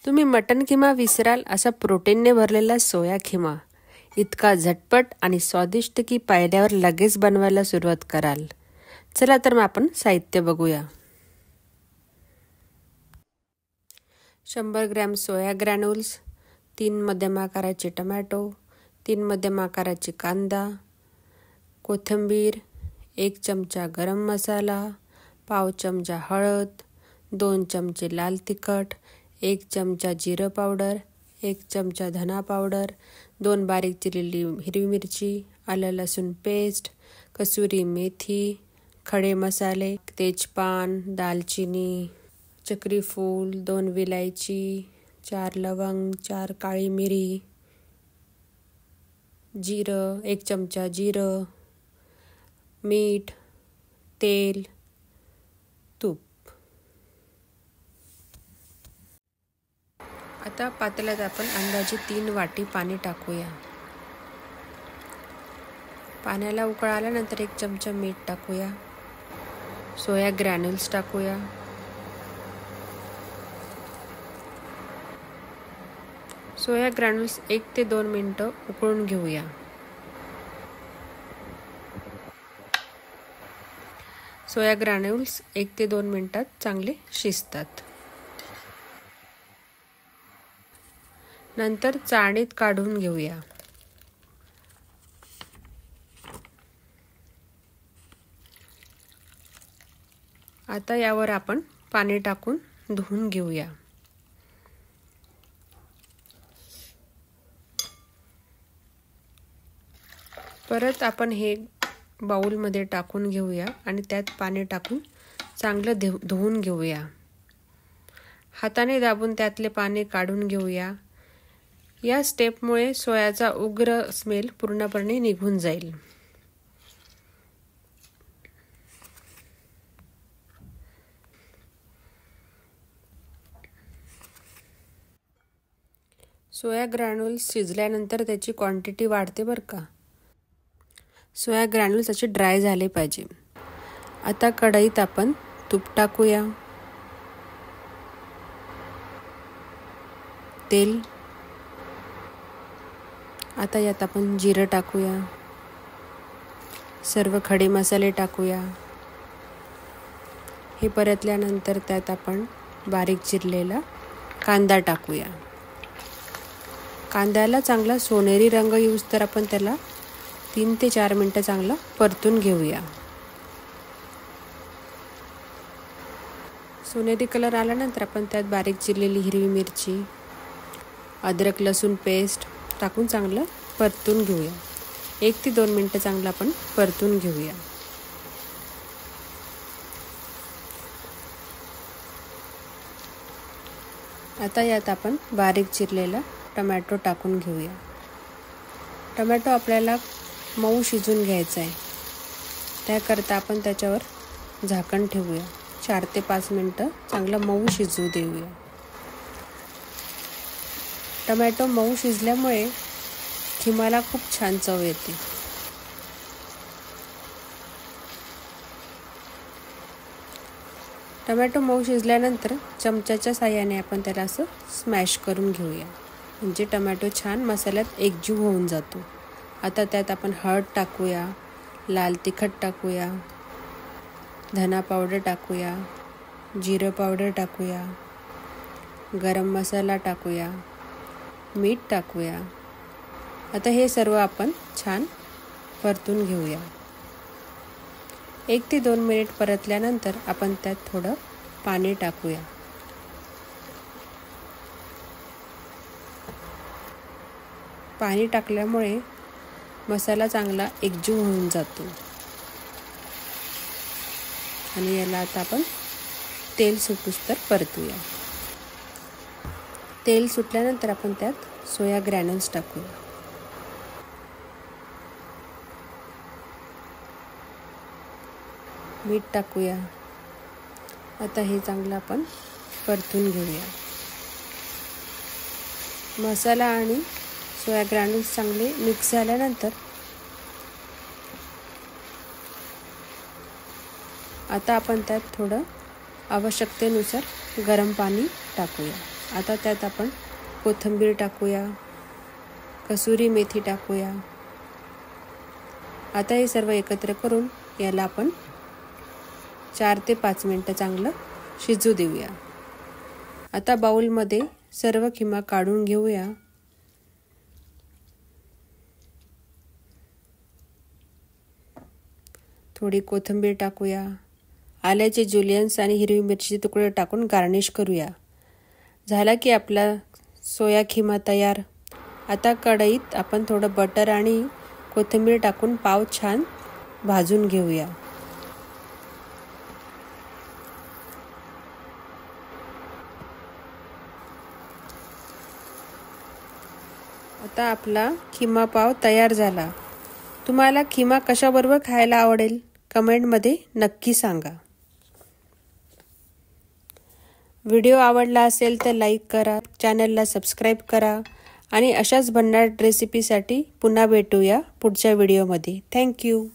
तुम्ही मटन खिमा विसराल असा प्रोटीनने भरलेला सोया खिमा इतका झटपट आणि स्वादिष्ट की पाहिल्यावर लगेच बनवायला सुरुवात कराल. चला तर मग आपण साहित्य बघूया. 100 ग्रॅम सोया ग्रॅन्युल्स, 3 मध्यम आकाराचे टमॅटो, 3 मध्यम आकाराचे कांदा, कोथिंबीर, 1 चमचा गरम मसाला, पाव चमचा हळद, 2 चमचे लाल तिखट, 1 चमचा जिरं पावडर, 1 चमचा धना पावडर, 2 बारीक चिरलेली हिरवी मिरची, आलं लसूण पेस्ट, कसुरी मेथी, खडे मसाले, तेजपान, दालचिनी, चक्री फूल, 2 विलायची, 4 लवंग, 4 काळी मिरी, जिरं, 1 चमचा जिरं, मीठ, तेल, तूप. आता पातेल्यात आपण अंदाजे 3 वाटी पाणी टाकूया. पाण्याला उकळ आल्यानंतर 1 चमचा मीठ टाकूया. सोया ग्रॅन्युल्स टाकूया. सोया ग्रॅन्युल्स 1 ते 2 मिनिटं उकळून घेऊया. सोया ग्रॅन्युल्स 1 ते 2 मिनिटात चांगले शिजतात. नंतर चाळणीत काढून घेऊया. आता यावर आपण पाणी टाकून धुवून घेऊया. परत आपण हे बाउलमध्ये टाकून घेऊया आणि त्यात पाणी टाकून चांगलं धुवून घेऊया. हाताने दाबून त्यातले पाणी काढून घेऊया. या स्टेपमुळे सोयाचा उग्र स्मेल पूर्णपणे निघून जाईल. सोया ग्रॅन्युल्स शिजल्यानंतर त्याची क्वांटिटी वाढते बरं का. सोया ग्रॅन्युल्स असे ड्राय झाले पाहिजे. आता कढईत आपण तूप टाकूया. तेल. आता यात आपण जिरं टाकूया. सर्व खडे मसाले टाकूया. हे परतल्यानंतर त्यात आपण बारीक चिरलेला कांदा टाकूया. कांद्याला चांगला सोनेरी रंग येऊस तर आपण त्याला 3 ते 4 मिनिटं चांगला परतून घेऊया. सोनेरी कलर आल्यानंतर आपण त्यात बारीक चिरलेली हिरवी मिरची, अद्रक लसूण पेस्ट टाकून चांगलं परतून घेऊया. 1 ते 2 मिनिटं चांगलं आपण परतून घेऊया. आता यात आपण बारीक चिरलेला टमॅटो टाकून घेऊया. टमॅटो आपल्याला मऊ शिजून घ्यायचा आहे. त्याकरता आपण त्याच्यावर झाकण ठेवूया. 4 ते 5 मिनिटं चांगलं मऊ शिजू देऊया. टमॅटो मऊ शिजल्यामुळे खिमाला खूप छान चव येते. टमॅटो मऊ शिजल्यानंतर चमच्याच्या साहाय्याने आपण त्याला असं स्मॅश करून घेऊया. म्हणजे टमॅटो छान मसाल्यात एकजीव होऊन जातो. आता त्यात आपण हळद टाकूया, लाल तिखट टाकूया, धना पावडर टाकूया, जिरं पावडर टाकूया, गरम मसाला टाकूया, मीठ टाकूया. आता हे सर्व आपण छान परतून घेऊया. 1 ते 2 मिनिट परतल्यानंतर आपण त्यात थोडं पाणी टाकूया. पाणी टाकल्यामुळे मसाला चांगला एकजीव होऊन जातो. आणि याला आता आपण तेल सुटूस तर परतूया. तेल सुटल्यानंतर आपण त्यात सोया ग्रॅन्युल्स टाकूया. मीठ टाकूया. आता हे चांगलं आपण परतून घेऊया. मसाला आणि सोया ग्रॅन्युल्स चांगले मिक्स झाल्यानंतर आता आपण त्यात थोडं आवश्यकतेनुसार गरम पाणी टाकूया. आता त्यात आपण कोथिंबीर टाकूया, कसुरी मेथी टाकूया। आता हे सर्व एकत्र करून याला आपण 4 ते 5 मिनिटं चांगलं शिजू देऊया। आता बाउलमध्ये सर्व खिमा काढून घेऊया। थोडी कोथिंबीर टाकूया, आल्याचे जुलियन्स आणि हिरवी मिरचीचे तुकडे टाकून गार्निश करूया। झाला की आपला सोया खिमा तयार। आता कढईत आपण थोडं बटर आणि कोथिंबीर टाकून पाव छान भाजून घेऊया। आता आपला खिमा पाव तयार झाला। तुम्हाला खिमा कशाबरोबर खायला आवडेल कमेंटमध्ये नक्की सांगा। व्हिडिओ आवडला असेल तर लाईक करा, चॅनलला सबस्क्राईब करा आणि अशाच भन्नाट रेसिपीसाठी पुन्हा भेटूया पुढच्या व्हिडिओमध्ये। थँक्यू।